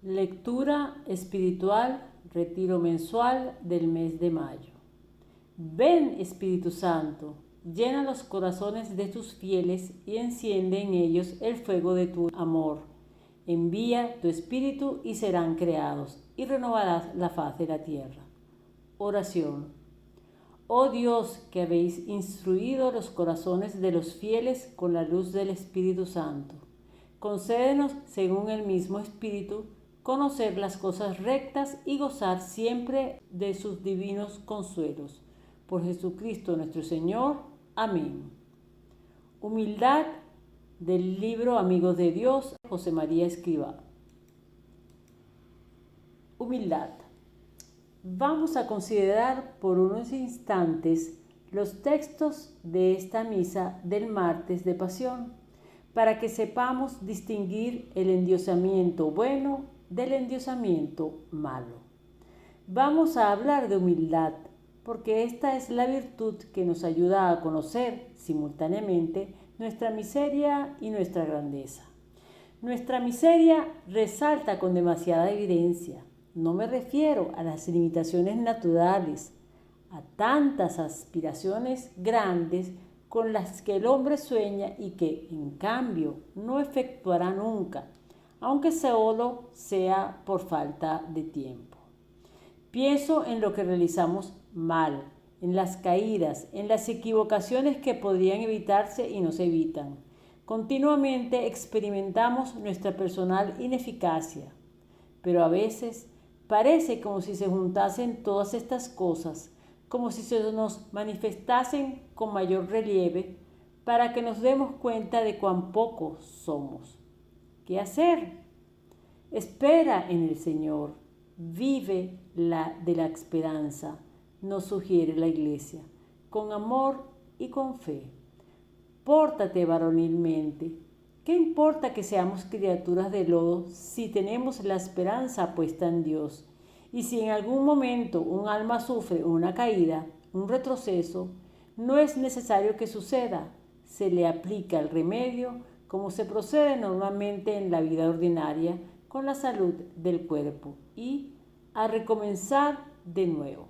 Lectura espiritual, retiro mensual del mes de mayo. Ven, Espíritu Santo, llena los corazones de tus fieles y enciende en ellos el fuego de tu amor. Envía tu Espíritu y serán creados, y renovarás la faz de la tierra. Oración. Oh Dios, que habéis instruido los corazones de los fieles con la luz del Espíritu Santo, concédenos, según el mismo Espíritu, conocer las cosas rectas y gozar siempre de sus divinos consuelos. Por Jesucristo nuestro Señor. Amén. Humildad, del libro Amigos de Dios, José María Escrivá. Humildad. Vamos a considerar por unos instantes los textos de esta misa del martes de Pasión, para que sepamos distinguir el endiosamiento bueno del endiosamiento malo. Vamos a hablar de humildad, porque esta es la virtud que nos ayuda a conocer simultáneamente nuestra miseria y nuestra grandeza. Nuestra miseria resalta con demasiada evidencia. No me refiero a las limitaciones naturales, a tantas aspiraciones grandes con las que el hombre sueña y que, en cambio, no efectuará nunca, aunque solo sea por falta de tiempo. Pienso en lo que realizamos mal, en las caídas, en las equivocaciones que podrían evitarse y no se evitan. Continuamente experimentamos nuestra personal ineficacia, pero a veces parece como si se juntasen todas estas cosas, como si se nos manifestasen con mayor relieve para que nos demos cuenta de cuán pocos somos. ¿Qué hacer? Espera en el Señor, vive de la esperanza, nos sugiere la Iglesia, con amor y con fe. Pórtate varonilmente. ¿Qué importa que seamos criaturas de lodo si tenemos la esperanza puesta en Dios? Y si en algún momento un alma sufre una caída, un retroceso, no es necesario que suceda. Se le aplica el remedio como se procede normalmente en la vida ordinaria con la salud del cuerpo y a recomenzar de nuevo.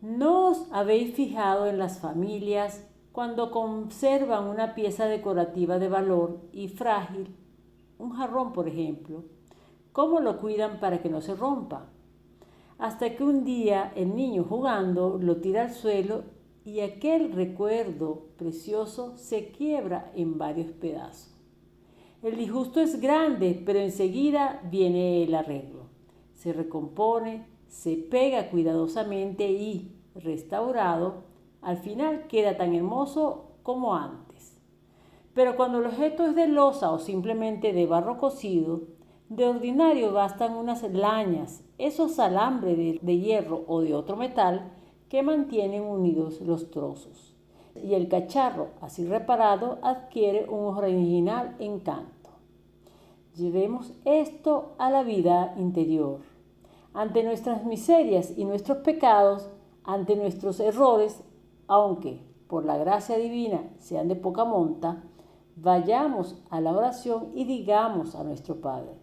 ¿No os habéis fijado en las familias cuando conservan una pieza decorativa de valor y frágil, un jarrón por ejemplo? ¿Cómo lo cuidan para que no se rompa? Hasta que un día el niño jugando lo tira al suelo y aquel recuerdo precioso se quiebra en varios pedazos. El disgusto es grande, pero enseguida viene el arreglo. Se recompone, se pega cuidadosamente y, restaurado, al final queda tan hermoso como antes. Pero cuando el objeto es de loza o simplemente de barro cocido, de ordinario bastan unas lañas, esos alambres de hierro o de otro metal que mantienen unidos los trozos. Y el cacharro, así reparado, adquiere un original encanto. Llevemos esto a la vida interior. Ante nuestras miserias y nuestros pecados, ante nuestros errores, aunque por la gracia divina sean de poca monta, vayamos a la oración y digamos a nuestro Padre: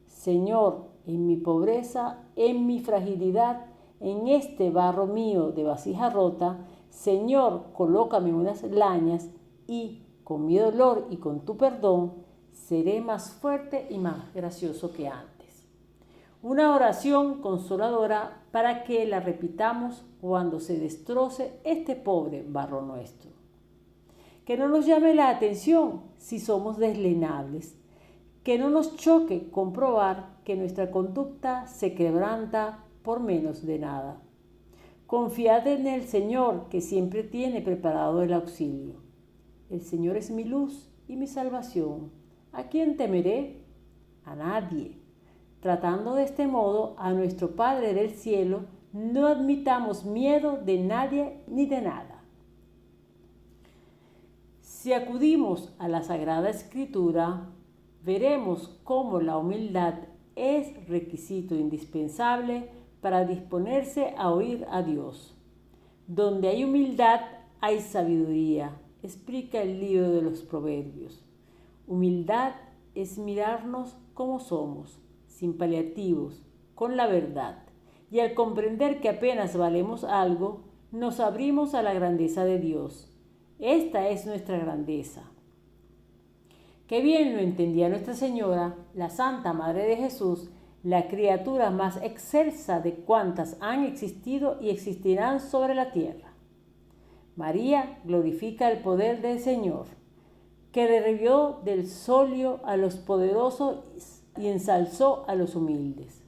Señor, en mi pobreza, en mi fragilidad, en este barro mío de vasija rota, Señor, colócame unas lañas y, con mi dolor y con tu perdón, seré más fuerte y más gracioso que antes. Una oración consoladora para que la repitamos cuando se destroce este pobre barro nuestro. Que no nos llame la atención si somos deslenables, que no nos choque comprobar que nuestra conducta se quebranta por menos de nada. Confiad en el Señor, que siempre tiene preparado el auxilio. El Señor es mi luz y mi salvación. ¿A quién temeré? A nadie. Tratando de este modo a nuestro Padre del cielo, no admitamos miedo de nadie ni de nada. Si acudimos a la Sagrada Escritura, veremos cómo la humildad es requisito indispensable para disponerse a oír a Dios. Donde hay humildad, hay sabiduría, explica el libro de los Proverbios. Humildad es mirarnos como somos, sin paliativos, con la verdad. Y al comprender que apenas valemos algo, nos abrimos a la grandeza de Dios. Esta es nuestra grandeza. Qué bien lo entendía Nuestra Señora, la Santa Madre de Jesús, la criatura más excelsa de cuantas han existido y existirán sobre la tierra. María glorifica el poder del Señor, que derribó del solio a los poderosos y ensalzó a los humildes.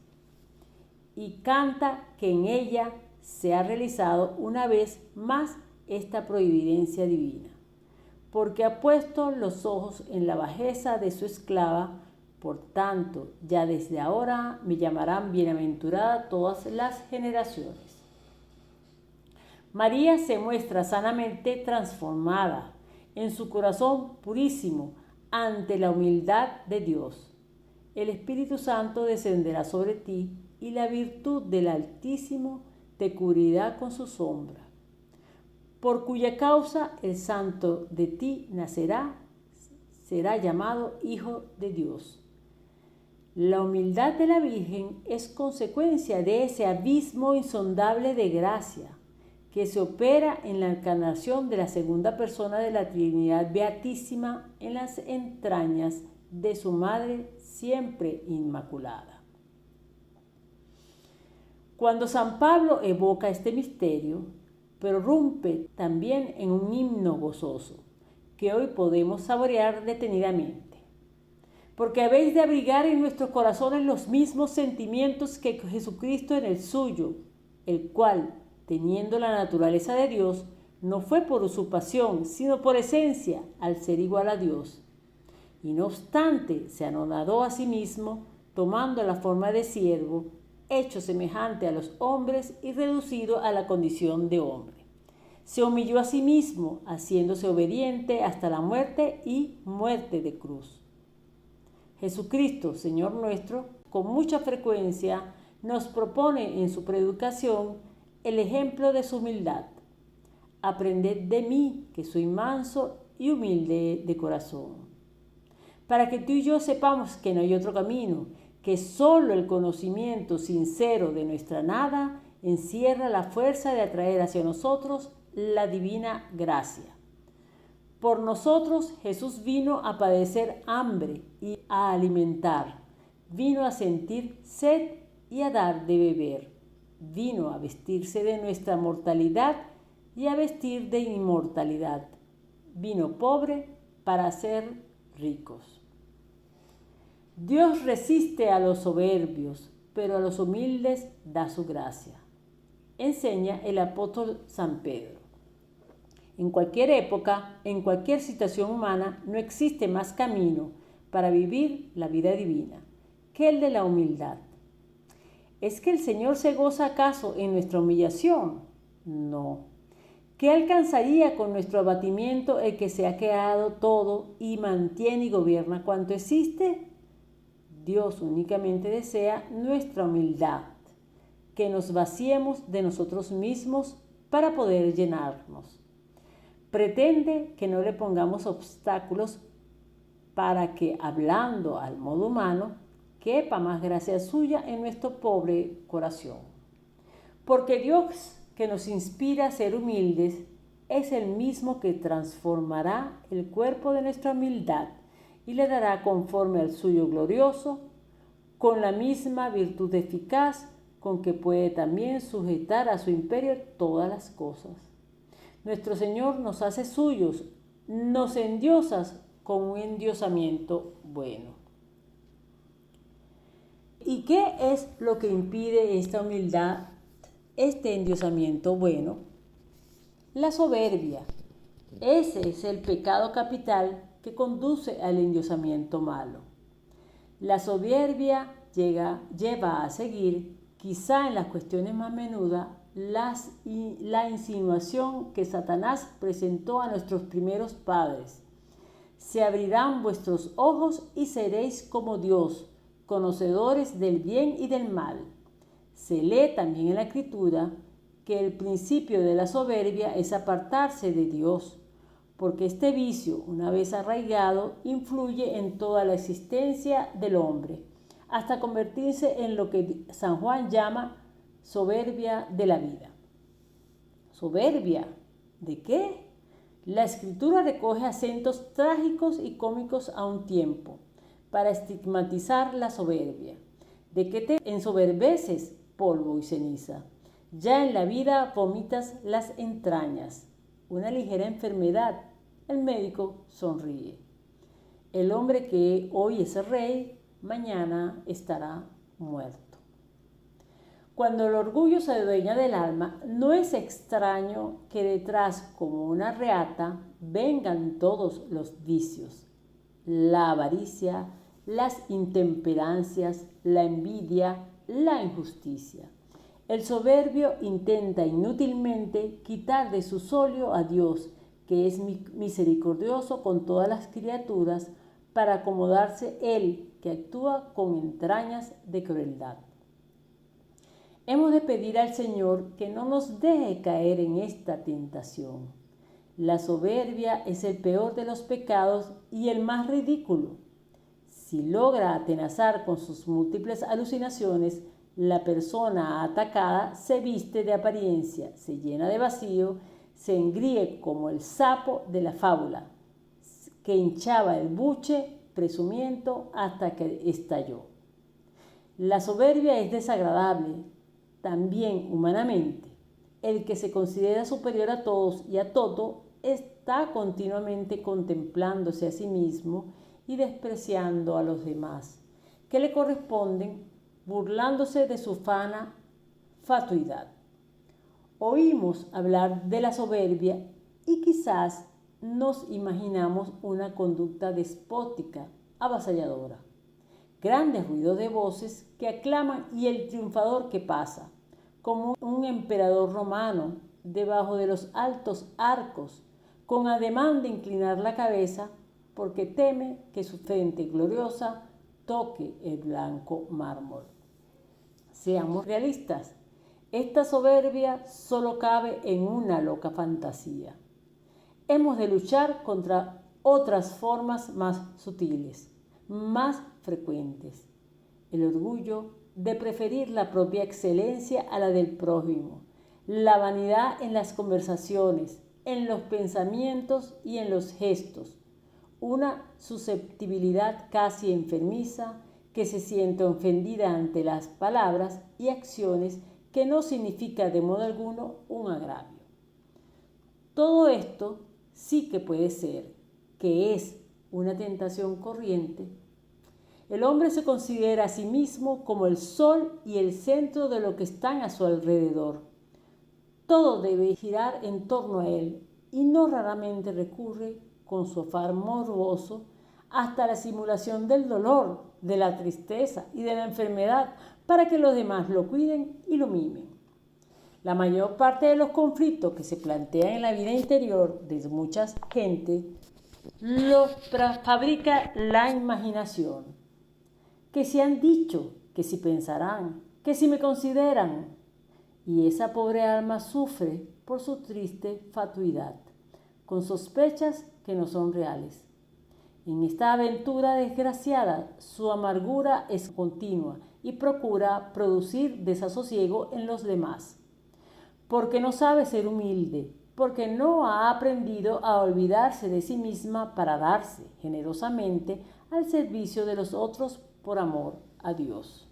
Y canta que en ella se ha realizado una vez más esta providencia divina, porque ha puesto los ojos en la bajeza de su esclava. Por tanto, ya desde ahora me llamarán bienaventurada todas las generaciones. María se muestra sanamente transformada en su corazón purísimo ante la humildad de Dios. El Espíritu Santo descenderá sobre ti y la virtud del Altísimo te cubrirá con su sombra, por cuya causa el Santo de ti nacerá, será llamado Hijo de Dios. La humildad de la Virgen es consecuencia de ese abismo insondable de gracia que se opera en la encarnación de la segunda persona de la Trinidad Beatísima en las entrañas de su Madre siempre Inmaculada. Cuando San Pablo evoca este misterio, prorrumpe también en un himno gozoso que hoy podemos saborear detenidamente. Porque habéis de abrigar en nuestros corazones los mismos sentimientos que Jesucristo en el suyo, el cual, teniendo la naturaleza de Dios, no fue por usurpación, sino por esencia, al ser igual a Dios. Y no obstante, se anonadó a sí mismo, tomando la forma de siervo, hecho semejante a los hombres y reducido a la condición de hombre. Se humilló a sí mismo, haciéndose obediente hasta la muerte y muerte de cruz. Jesucristo, Señor nuestro, con mucha frecuencia nos propone en su predicación el ejemplo de su humildad. Aprended de mí, que soy manso y humilde de corazón. Para que tú y yo sepamos que no hay otro camino, que solo el conocimiento sincero de nuestra nada encierra la fuerza de atraer hacia nosotros la divina gracia. Por nosotros Jesús vino a padecer hambre y a alimentar, vino a sentir sed y a dar de beber, vino a vestirse de nuestra mortalidad y a vestir de inmortalidad, vino pobre para ser ricos. Dios resiste a los soberbios, pero a los humildes da su gracia, enseña el apóstol San Pedro. En cualquier época, en cualquier situación humana, no existe más camino para vivir la vida divina que el de la humildad. ¿Es que el Señor se goza acaso en nuestra humillación? No. ¿Qué alcanzaría con nuestro abatimiento el que se ha creado todo y mantiene y gobierna cuanto existe? Dios únicamente desea nuestra humildad, que nos vaciemos de nosotros mismos para poder llenarnos. Pretende que no le pongamos obstáculos para que, hablando al modo humano, quepa más gracia suya en nuestro pobre corazón. Porque Dios, que nos inspira a ser humildes, es el mismo que transformará el cuerpo de nuestra humildad y le dará conforme al suyo glorioso, con la misma virtud eficaz con que puede también sujetar a su imperio todas las cosas. Nuestro Señor nos hace suyos, nos endiosa con un endiosamiento bueno. ¿Y qué es lo que impide esta humildad, este endiosamiento bueno? La soberbia. Ese es el pecado capital que conduce al endiosamiento malo. La soberbia lleva a seguir, quizá en las cuestiones más menudas, la insinuación que Satanás presentó a nuestros primeros padres. Se abrirán vuestros ojos y seréis como Dios, conocedores del bien y del mal. Se lee también en la Escritura que el principio de la soberbia es apartarse de Dios, porque este vicio, una vez arraigado, influye en toda la existencia del hombre, hasta convertirse en lo que San Juan llama soberbia de la vida. ¿Soberbia de qué? La Escritura recoge acentos trágicos y cómicos a un tiempo para estigmatizar la soberbia. ¿De qué te ensoberbeces, polvo y ceniza? Ya en la vida vomitas las entrañas. Una ligera enfermedad. El médico sonríe. El hombre que hoy es rey, mañana estará muerto. Cuando el orgullo se adueña del alma, no es extraño que detrás, como una reata, vengan todos los vicios: la avaricia, las intemperancias, la envidia, la injusticia. El soberbio intenta inútilmente quitar de su solio a Dios, que es misericordioso con todas las criaturas, para acomodarse él, que actúa con entrañas de crueldad. Hemos de pedir al Señor que no nos deje caer en esta tentación. La soberbia es el peor de los pecados y el más ridículo. Si logra atenazar con sus múltiples alucinaciones, la persona atacada se viste de apariencia, se llena de vacío, se engríe como el sapo de la fábula, que hinchaba el buche presumiendo hasta que estalló. La soberbia es desagradable, también humanamente. El que se considera superior a todos y a todo está continuamente contemplándose a sí mismo y despreciando a los demás, que le corresponden, burlándose de su vana fatuidad. Oímos hablar de la soberbia y quizás nos imaginamos una conducta despótica, avasalladora, grandes ruidos de voces que aclaman y el triunfador que pasa, como un emperador romano, debajo de los altos arcos, con ademán de inclinar la cabeza, porque teme que su frente gloriosa toque el blanco mármol. Seamos realistas. Esta soberbia solo cabe en una loca fantasía. Hemos de luchar contra otras formas más sutiles, más frecuentes. El orgullo de preferir la propia excelencia a la del prójimo, la vanidad en las conversaciones, en los pensamientos y en los gestos, una susceptibilidad casi enfermiza que se siente ofendida ante las palabras y acciones que no significa de modo alguno un agravio. Todo esto sí que puede ser, que es una tentación corriente. El hombre se considera a sí mismo como el sol y el centro de lo que están a su alrededor. Todo debe girar en torno a él y no raramente recurre, con su afán morboso, hasta la simulación del dolor, de la tristeza y de la enfermedad para que los demás lo cuiden y lo mimen. La mayor parte de los conflictos que se plantean en la vida interior de mucha gente los fabrica la imaginación. Que si han dicho, que si pensarán, que si me consideran. Y esa pobre alma sufre por su triste fatuidad, con sospechas que no son reales. En esta aventura desgraciada, su amargura es continua y procura producir desasosiego en los demás. Porque no sabe ser humilde, porque no ha aprendido a olvidarse de sí misma para darse generosamente al servicio de los otros por amor a Dios.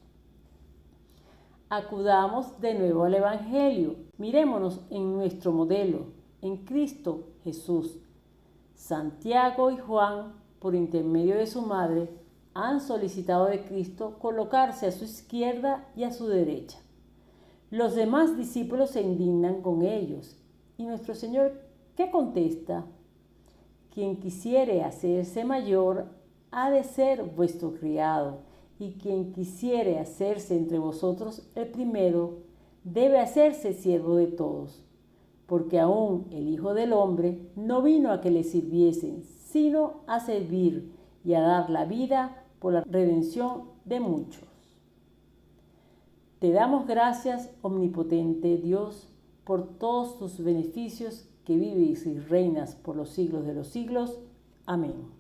Acudamos de nuevo al Evangelio. Mirémonos en nuestro modelo, en Cristo Jesús. Santiago y Juan, por intermedio de su madre, han solicitado de Cristo colocarse a su izquierda y a su derecha. Los demás discípulos se indignan con ellos. ¿Y nuestro Señor qué contesta? Quien quisiere hacerse mayor ha de ser vuestro criado, y quien quisiere hacerse entre vosotros el primero, debe hacerse siervo de todos. Porque aún el Hijo del Hombre no vino a que le sirviesen, sino a servir y a dar la vida por la redención de muchos. Te damos gracias, omnipotente Dios, por todos tus beneficios, que vives y reinas por los siglos de los siglos. Amén.